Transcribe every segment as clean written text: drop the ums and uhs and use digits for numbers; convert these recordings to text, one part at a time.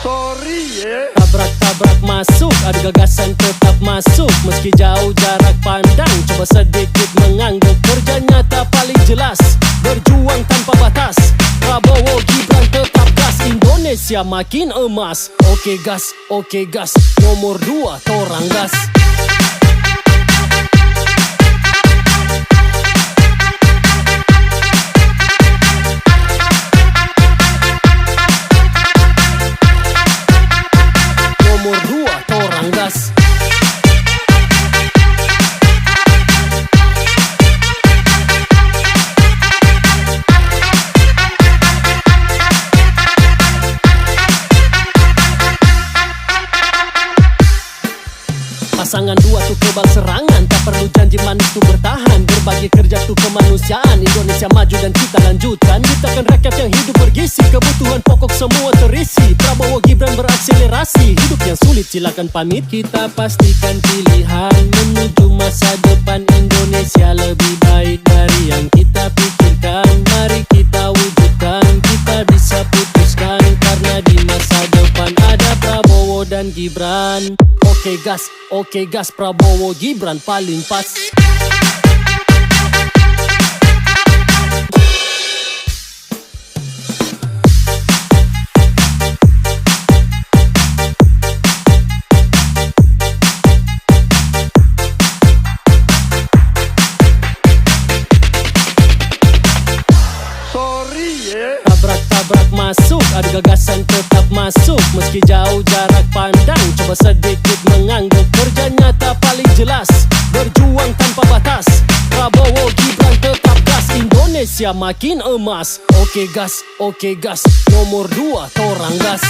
Sorry ya. Tabrak-tabrak masuk, ada gagasan tetap masuk. Meski jauh jarak pandang, coba sedikit mengangguk. Kerja nyata paling jelas, berjuang tanpa batas. Prabowo Gibran tetap gas, Indonesia makin emas. Oke gas, nomor 2 torang gas. Nomor 2 torang gas. Pasangan 2 tuh kebal serangan, tak perlu janji manis tuh bertahan. Berbagi kerja tuh kemanusiaan, Indonesia maju dan kita lanjutkan. Ciptakan rakyat yang hidup bergizi, kebutuhan pokok semua terisi. Prabowo Gibran berakselerasi, hidup yang sulit silakan pamit. Kita pastikan pilihan menuju masa depan Indonesia lebih baik dari yang kita pikirkan. Mari kita wujudkan, kita bisa putuskan, karena di masa depan ada Prabowo dan Gibran. Oke gas, Prabowo Gibran paling pas. Sorry ya. Tabrak-tabrak masuk, ada gagasan tetap masuk. Meski jauh jarak pandang, coba sedikit mengangguk. Kerja nyata paling jelas, berjuang tanpa batas. Prabowo Gibran tetap gas, Indonesia makin emas. Oke gas, nomor 2 torang gas.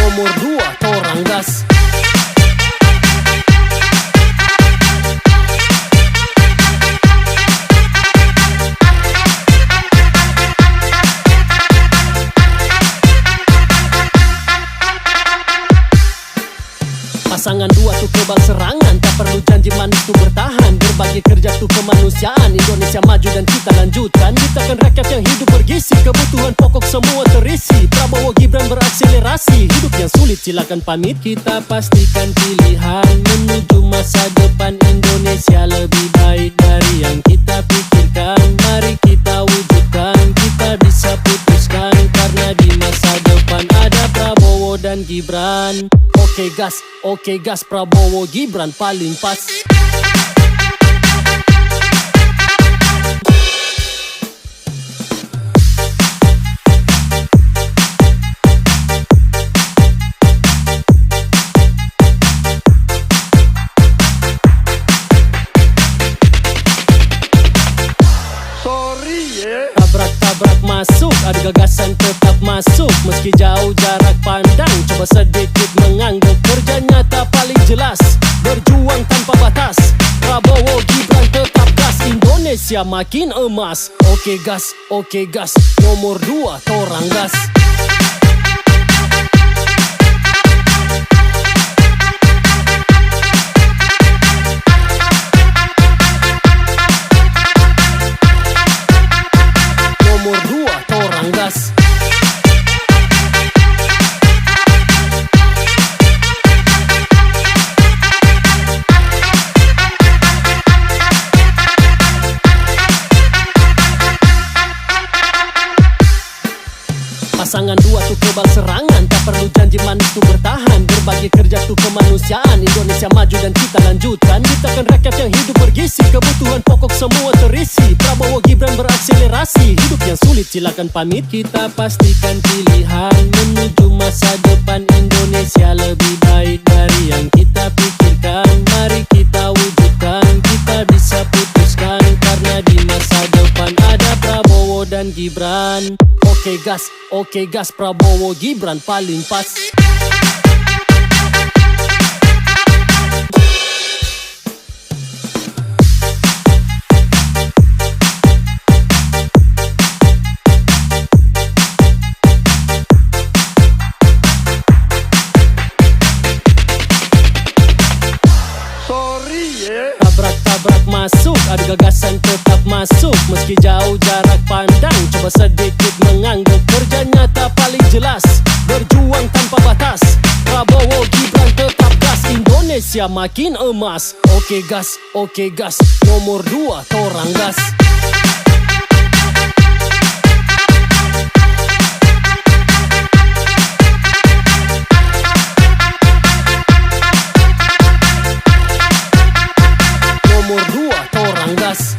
Nomor 2 torang gas. Pasangan 2 tuh kebal serangan, tak perlu janji manis tuh bertahan. Berbagi kerja tuh kemanusiaan, Indonesia maju dan kita lanjutkan. Ciptakan rakyat yang hidup bergizi, kebutuhan pokok semua terisi. Prabowo Gibran berakselerasi, hidup yang sulit silakan pamit. Kita pastikan pilihan menuju masa depan Indonesia lebih baik dari yang kita pikirkan. Mari kita wujudkan, kita bisa putuskan, karena di masa depan ada Prabowo dan Gibran. Oke gas, Prabowo Gibran paling pas. Sorry ya. Tabrak-tabrak masuk, ada gagasan tetap masuk. Meski jauh jarak pandang, coba sedikit mengangguk. Kerja nyata paling jelas, berjuang tanpa batas. Prabowo Gibran tetap gas, Indonesia makin emas. Oke gas, nomor 2 torang gas. Nomor 2 torang gas. Pasangan 2 tuh kebal serangan, tak perlu janji manis tuh bertahan. Berbagi kerja tuh kemanusiaan, Indonesia maju dan kita lanjutkan. Ciptakan rakyat yang hidup bergizi, kebutuhan pokok semua terisi. Prabowo Gibran berakselerasi, hidup yang sulit silakan pamit. Kita pastikan pilihan menuju masa depan Indonesia lebih baik dari yang kita pikirkan. Mari kita wujudkan, kita bisa putuskan, karena di masa depan ada Prabowo dan Gibran. Oke gas, Prabowo Gibran paling pas. Tabrak-tabrak masuk, ada gagasan tetap masuk. Meski jauh jarak pandang, coba sedikit mengangguk. Kerja nyata paling jelas, berjuang tanpa batas. Prabowo Gibran tetap gas, Indonesia makin emas. Oke gas, nomor 2 torang gas. Nomor 2 torang gas.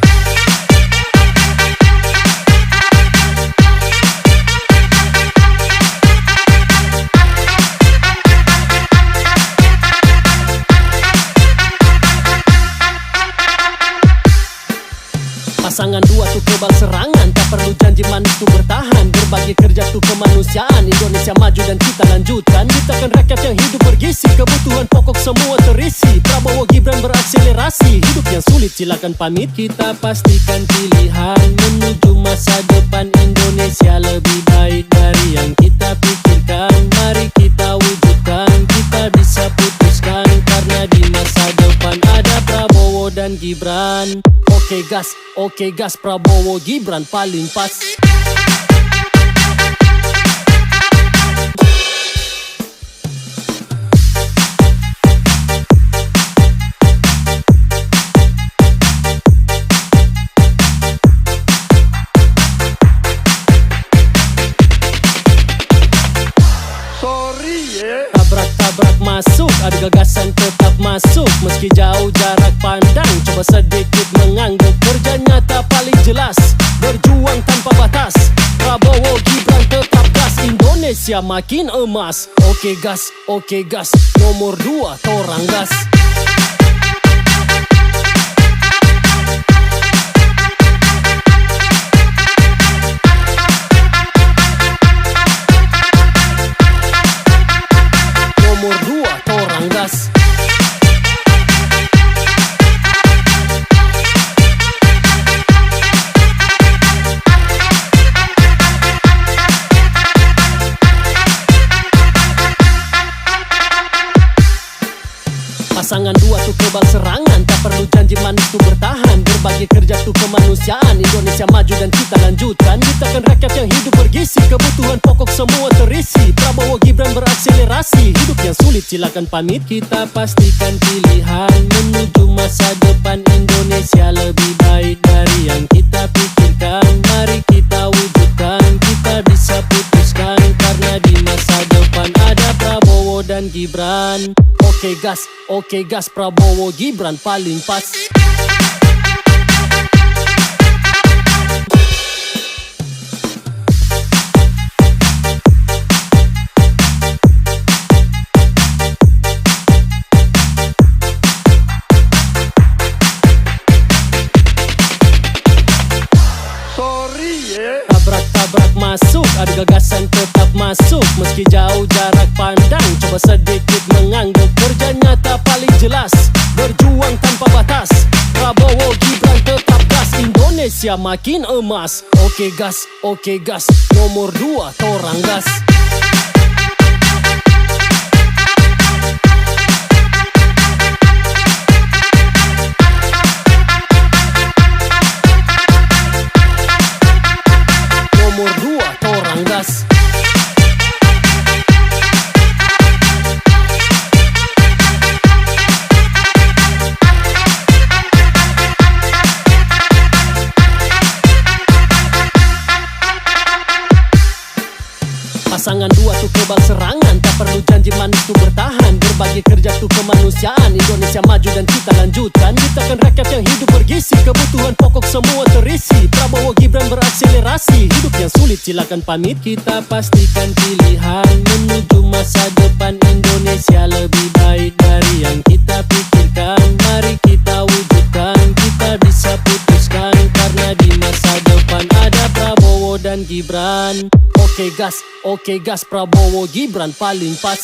Pasangan dua tuh kebal serangan, tak perlu janji manis tuh bertahan. Berbagi kerja tuh kemanusiaan, Indonesia maju dan kita lanjutkan. Kita kan rakyat yang hidup bergizi, kebutuhan pokok semua terisi. Prabowo Gibran berakselerasi, hidup yang sulit silakan pamit. Kita pastikan pilihan menuju masa depan Indonesia lebih baik dari yang kita pikirkan. Mari kita wujudkan, kita bisa putuskan, karena di masa depan ada Prabowo dan Gibran. Oke gas, Prabowo Gibran paling pas. Tabrak-tabrak masuk, ada gagasan tetap masuk. Meski jauh jarak pandang, coba sedikit mengangguk. Kerja nyata paling jelas, berjuang tanpa batas. Prabowo Gibran tetap gas, Indonesia makin emas. Oke gas, nomor 2 torang gas. Nomor 2 torang gas. Pasangan dua tuh kebal serangan, tak perlu janji manis tuh bertahan. Berbagi kerja tuh kemanusiaan, Indonesia maju dan kita lanjutkan. Kita kan rakyat yang hidup bergizi, kebutuhan pokok semua terisi. Prabowo Gibran berakselerasi, hidup yang sulit silakan pamit. Kita pastikan pilihan menuju masa depan Indonesia lebih baik dari yang kita pikirkan. Mari kita wujudkan, kita bisa putuskan, karena di masa depan ada Prabowo dan Gibran. Oke gas, Prabowo Gibran paling pas. Tabrak-tabrak masuk, ada gagasan tetap masuk. Meski jauh jarak pandang, coba sedikit mengangguk. Kerja nyata paling jelas, berjuang tanpa batas. Prabowo Gibran tetap gas, Indonesia makin emas. Oke gas, nomor 2 torang gas. Nomor 2 torang gas. Pasangan dua tuh kebal serangan, tak perlu janji manis tuh bertahan. Berbagi kerja tuh kemanusiaan, Indonesia maju dan kita lanjutkan. Kita kan rakyat yang hidup bergizi, kebutuhan pokok semua terisi. Prabowo Gibran berakselerasi, hidup yang sulit silakan pamit. Kita pastikan pilihan menuju masa depan Indonesia lebih baik dari yang kita pikirkan. Mari kita wujudkan, kita bisa putuskan, karena di masa depan ada Prabowo dan Gibran. Oke gas, Prabowo Gibran paling pas.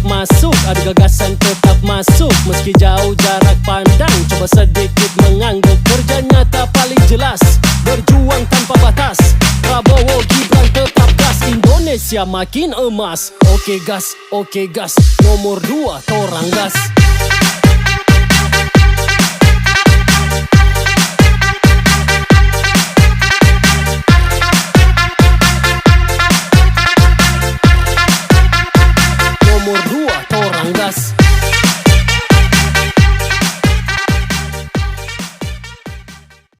masuk, ada gagasan tetap masuk. Meski jauh jarak pandang, coba sedikit mengangguk. Kerja nyata paling jelas, berjuang tanpa batas. Prabowo Gibran tetap gas, Indonesia makin emas. Oke gas, nomor 2 torang gas.